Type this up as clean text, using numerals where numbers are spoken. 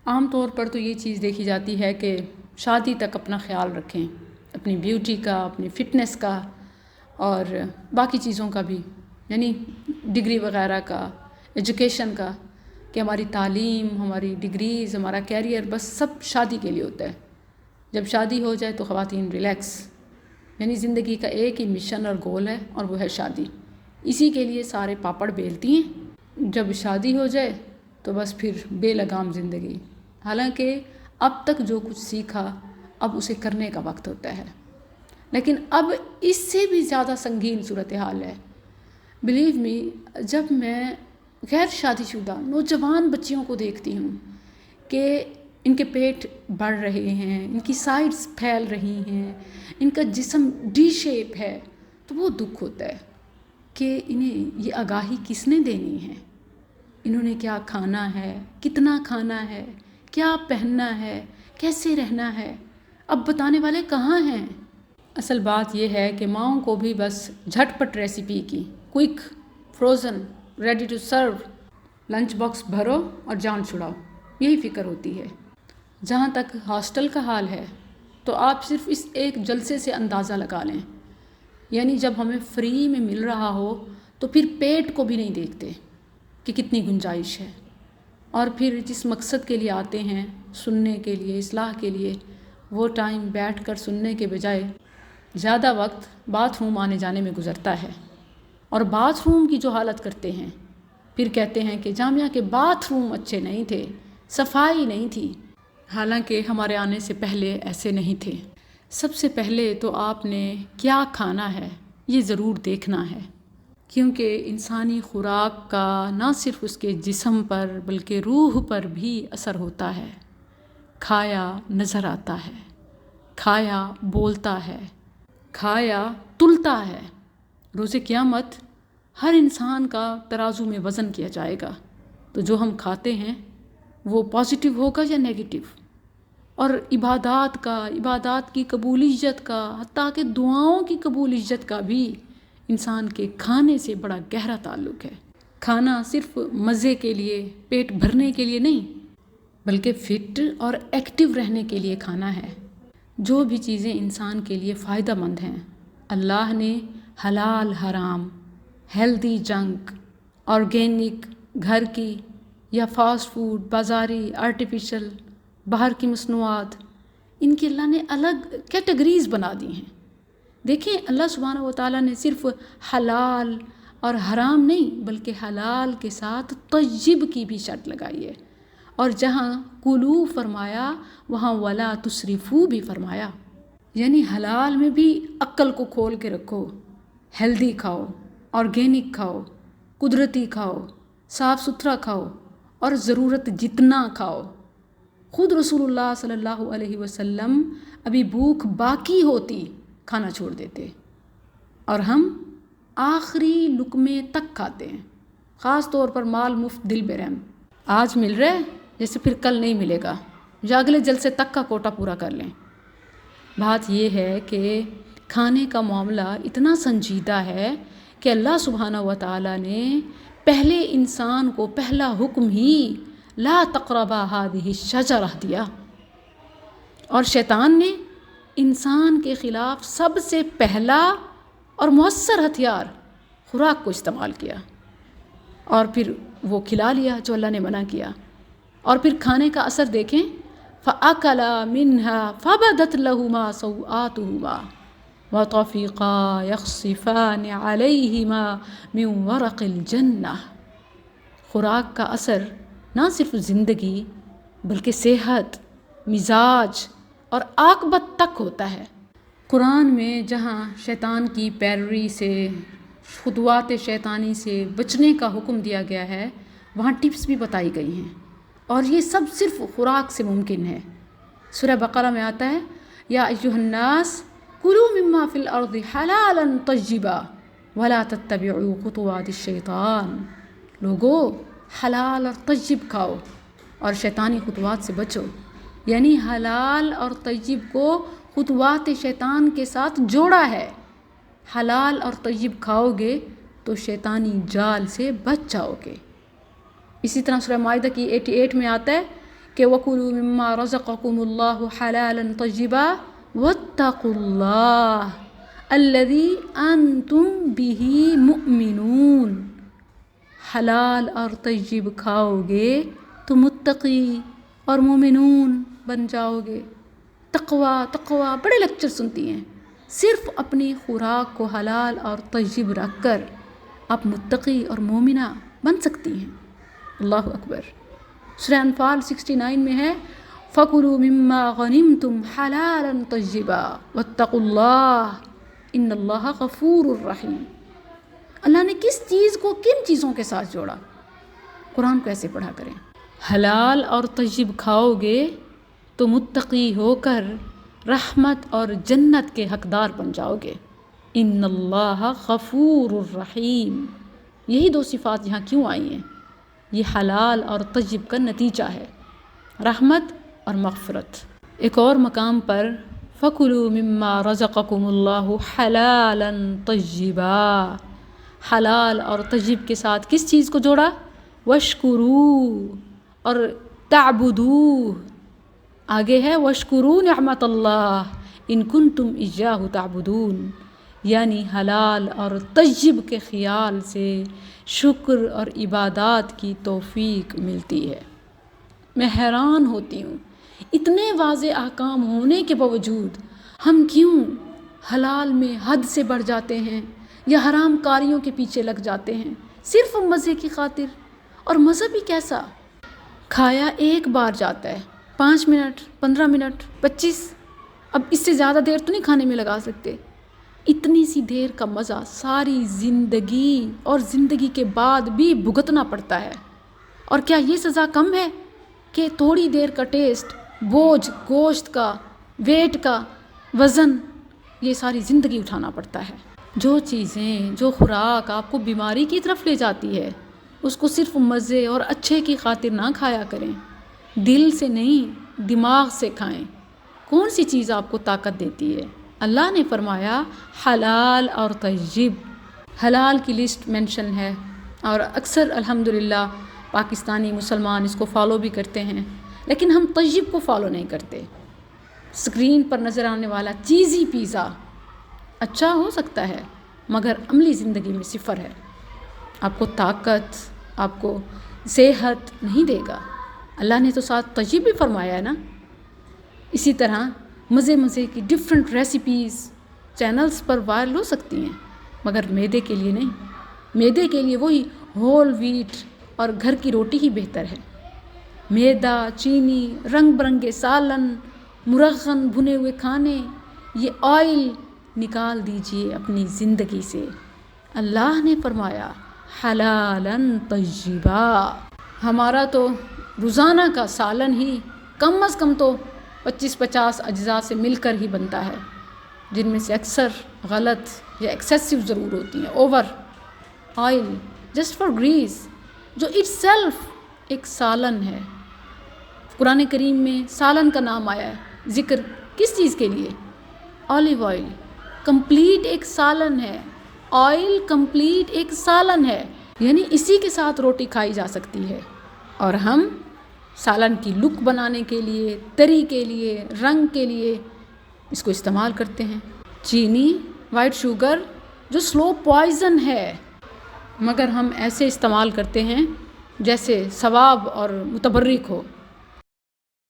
عام طور پر تو یہ چیز دیکھی جاتی ہے کہ شادی تک اپنا خیال رکھیں، اپنی بیوٹی کا، اپنی فٹنس کا اور باقی چیزوں کا بھی، یعنی ڈگری وغیرہ کا، ایجوکیشن کا، کہ ہماری تعلیم، ہماری ڈگریز، ہمارا کیریئر بس سب شادی کے لیے ہوتا ہے۔ جب شادی ہو جائے تو خواتین ریلیکس، یعنی زندگی کا ایک ہی مشن اور گول ہے اور وہ ہے شادی، اسی کے لیے سارے پاپڑ بیلتی ہیں۔ جب شادی ہو جائے تو بس پھر بے لگام زندگی، حالانکہ اب تک جو کچھ سیکھا اب اسے کرنے کا وقت ہوتا ہے۔ لیکن اب اس سے بھی زیادہ سنگین صورتحال ہے۔ بلیو می، جب میں غیر شادی شدہ نوجوان بچیوں کو دیکھتی ہوں کہ ان کے پیٹ بڑھ رہے ہیں، ان کی سائڈز پھیل رہی ہیں، ان کا جسم ڈی شیپ ہے، تو وہ دکھ ہوتا ہے کہ انہیں یہ آگاہی کس نے دینی ہے، انہوں نے کیا کھانا ہے، کتنا کھانا ہے، کیا پہننا ہے، کیسے رہنا ہے، اب بتانے والے کہاں ہیں؟ اصل بات یہ ہے کہ ماؤں کو بھی بس جھٹ پٹ ریسیپی کی، quick, frozen, ready to serve, lunch box بھرو اور جان چھڑاؤ، یہی فکر ہوتی ہے۔ جہاں تک ہاسٹل کا حال ہے تو آپ صرف اس ایک جلسے سے اندازہ لگا لیں، یعنی جب ہمیں فری میں مل رہا ہو تو پھر پیٹ کو بھی نہیں دیکھتے کہ کتنی گنجائش ہے، اور پھر جس مقصد کے لیے آتے ہیں، سننے کے لیے، اصلاح کے لیے، وہ ٹائم بیٹھ کر سننے کے بجائے زیادہ وقت باتھ روم آنے جانے میں گزرتا ہے، اور باتھ روم کی جو حالت کرتے ہیں پھر کہتے ہیں کہ جامعہ کے باتھ روم اچھے نہیں تھے، صفائی نہیں تھی، حالانکہ ہمارے آنے سے پہلے ایسے نہیں تھے۔ سب سے پہلے تو آپ نے کیا کھانا ہے یہ ضرور دیکھنا ہے، کیونکہ انسانی خوراک کا نہ صرف اس کے جسم پر بلکہ روح پر بھی اثر ہوتا ہے۔ کھایا نظر آتا ہے، کھایا بولتا ہے، کھایا تلتا ہے۔ روز قیامت ہر انسان کا ترازو میں وزن کیا جائے گا، تو جو ہم کھاتے ہیں وہ پازیٹیو ہوگا یا نیگیٹو، اور عبادات کی قبولیت کا، حتیٰ کہ دعاؤں کی قبولیت کا بھی انسان کے کھانے سے بڑا گہرا تعلق ہے۔ کھانا صرف مزے کے لیے، پیٹ بھرنے کے لیے نہیں، بلکہ فٹ اور ایکٹیو رہنے کے لیے کھانا ہے۔ جو بھی چیزیں انسان کے لیے فائدہ مند ہیں، اللہ نے حلال حرام، ہیلدی جنک، آرگینک گھر کی یا فاسٹ فوڈ، بازاری، آرٹیفیشل، باہر کی مصنوعات، ان کی اللہ نے الگ کیٹیگریز بنا دی ہیں۔ دیکھیں، اللہ سبحانہ و تعالیٰ نے صرف حلال اور حرام نہیں بلکہ حلال کے ساتھ طیب کی بھی شرط لگائی ہے، اور جہاں کلو فرمایا وہاں ولا تسرفو بھی فرمایا، یعنی حلال میں بھی عقل کو کھول کے رکھو، ہیلدی کھاؤ، آرگینک کھاؤ، قدرتی کھاؤ، صاف ستھرا کھاؤ، اور ضرورت جتنا کھاؤ۔ خود رسول اللہ صلی اللہ علیہ وسلم ابھی بھوک باقی ہوتی کھانا چھوڑ دیتے، اور ہم آخری لقمے تک کھاتے ہیں، خاص طور پر مال مفت دل بے رحم، آج مل رہا ہے جیسے پھر کل نہیں ملے گا، یا اگلے جلسے تک کا کوٹا پورا کر لیں۔ بات یہ ہے کہ کھانے کا معاملہ اتنا سنجیدہ ہے کہ اللہ سبحانہ و تعالیٰ نے پہلے انسان کو پہلا حکم ہی لا تقربا هذه الشجرہ دیا، اور شیطان نے انسان کے خلاف سب سے پہلا اور مؤثر ہتھیار خوراک کو استعمال کیا، اور پھر وہ کھلا لیا جو اللہ نے منع کیا، اور پھر کھانے کا اثر دیکھیں، فَأَكَلَا مِنْهَا فَبَدَتْ لَهُمَا سَوْآتُهُمَا وَطَفِقَا يَخْصِفَانِ عَلَيْهِمَا مِنْ وَرَقِ الْجَنَّةِ۔ خوراک کا اثر نہ صرف زندگی بلکہ صحت، مزاج اور عاقبت تک ہوتا ہے۔ قرآن میں جہاں شیطان کی پیروی سے، خطوات شیطانی سے بچنے کا حکم دیا گیا ہے، وہاں ٹپس بھی بتائی گئی ہیں، اور یہ سب صرف خوراک سے ممکن ہے۔ سورہ بقرہ میں آتا ہے، یا ایھا الناس کلوا مما فی الارض حلالا طیبا ولا تتبعوا خطوات الشیطان۔ لوگو، حلال اور طیب کھاؤ اور شیطانی خطوات سے بچو، یعنی حلال اور طیب کو خطوات شیطان کے ساتھ جوڑا ہے۔ حلال اور طیب کھاؤ گے تو شیطانی جال سے بچ جاؤ گے۔ اسی طرح سورہ مائدہ کی 88 میں آتا ہے کہ وَكُلُوا مِمَّا رَزَقَكُمُ اللَّهُ حَلَالًا طَيِّبًا وَاتَّقُوا اللَّهَ الَّذِي أَنْتُمْ بِهِ مُؤْمِنُونَ۔ حلال اور طیب کھاؤ گے تو متقی اور مومنون بن جاؤ گے۔ تقوی بڑے لیکچر سنتی ہیں، صرف اپنی خوراک کو حلال اور طیب رکھ کر آپ متقی اور مومنہ بن سکتی ہیں۔ اللہ اکبر۔ سورہ انفال 69 میں ہے فَكُلُوا مِمَّا غَنِمْتُمْ حَلَالًا طَيِّبًا وَاتَّقُوا اللَّهَ إِنَّ اللَّهَ غَفُورٌ رَحِيمٌ۔ اللہ نے کس چیز کو کن چیزوں کے ساتھ جوڑا؟ قرآن کو ایسے پڑھا کریں، حلال اور طیب کھاؤ گے تو متقی ہو کر رحمت اور جنت کے حقدار بن جاؤ گے۔ ان اللہ غفور الرحیم۔ یہی دو صفات یہاں کیوں آئی ہیں؟ یہ حلال اور طیب کا نتیجہ ہے، رحمت اور مغفرت۔ ایک اور مقام پر فَكُلُوا مِمَّا رَزَقَكُمُ اللَّهُ حَلَالًا طَيِّبًا، حلال اور طیب کے ساتھ کس چیز کو جوڑا؟ وَاشْكُرُوا اور تَعْبُدُوهُ۔ آگے ہے وَاشْكُرُوا نِعْمَةَ اللَّهِ إِن كُنتُمْ إِيَّاهُ تَعْبُدُونَ، یعنی حلال اور طیب کے خیال سے شکر اور عبادات کی توفیق ملتی ہے۔ میں حیران ہوتی ہوں، اتنے واضح احکام ہونے کے باوجود ہم کیوں حلال میں حد سے بڑھ جاتے ہیں یا حرام کاریوں کے پیچھے لگ جاتے ہیں صرف مزے کی خاطر؟ اور مزہ بھی کیسا؟ کھایا ایک بار جاتا ہے، 5 منٹ، 15 منٹ، 25، اب اس سے زیادہ دیر تو نہیں کھانے میں لگا سکتے۔ اتنی سی دیر کا مزہ ساری زندگی اور زندگی کے بعد بھی بھگتنا پڑتا ہے۔ اور کیا یہ سزا کم ہے کہ تھوڑی دیر کا ٹیسٹ، بوجھ گوشت کا، ویٹ کا، وزن، یہ ساری زندگی اٹھانا پڑتا ہے؟ جو چیزیں، جو خوراک آپ کو بیماری کی طرف لے جاتی ہے اس کو صرف مزے اور اچھے کی خاطر نہ کھایا کریں، دل سے نہیں دماغ سے کھائیں۔ کون سی چیز آپ کو طاقت دیتی ہے؟ اللہ نے فرمایا حلال اور طیب۔ حلال کی لسٹ مینشن ہے اور اکثر الحمدللہ پاکستانی مسلمان اس کو فالو بھی کرتے ہیں، لیکن ہم طیب کو فالو نہیں کرتے۔ اسکرین پر نظر آنے والا چیزی پیزا اچھا ہو سکتا ہے مگر عملی زندگی میں صفر ہے، آپ کو طاقت، آپ کو صحت نہیں دے گا۔ اللہ نے تو ساتھ طیب بھی فرمایا ہے نا۔ اسی طرح مزے مزے کی ڈیفرنٹ ریسیپیز چینلز پر وائرل ہو سکتی ہیں مگر معدے کے لیے نہیں۔ معدے کے لیے وہی ہول ویٹ اور گھر کی روٹی ہی بہتر ہے۔ میدا، چینی، رنگ برنگے سالن، مرغن بھنے ہوئے کھانے، یہ آئل نکال دیجئے اپنی زندگی سے۔ اللہ نے فرمایا حلالًا طیبا۔ ہمارا تو روزانہ کا سالن ہی کم از کم تو 25-50 اجزاء سے مل کر ہی بنتا ہے، جن میں سے اکثر غلط یا ایکسیسو ضرور ہوتی ہیں، over oil just for grease, جو اٹ سیلف ایک سالن ہے۔ قرآن کریم میں سالن کا نام آیا ہے، ذکر کس چیز کے لیے؟ اولیو آئل کمپلیٹ ایک سالن ہے، آئل کمپلیٹ ایک سالن ہے، یعنی اسی کے ساتھ روٹی کھائی جا سکتی ہے۔ اور ہم سالن کی لک بنانے کے لیے، تری کے لیے، رنگ کے لیے اس کو استعمال کرتے ہیں۔ چینی، وائٹ شوگر جو سلو پوائزن ہے، مگر ہم ایسے استعمال کرتے ہیں جیسے ثواب اور متبرک ہو۔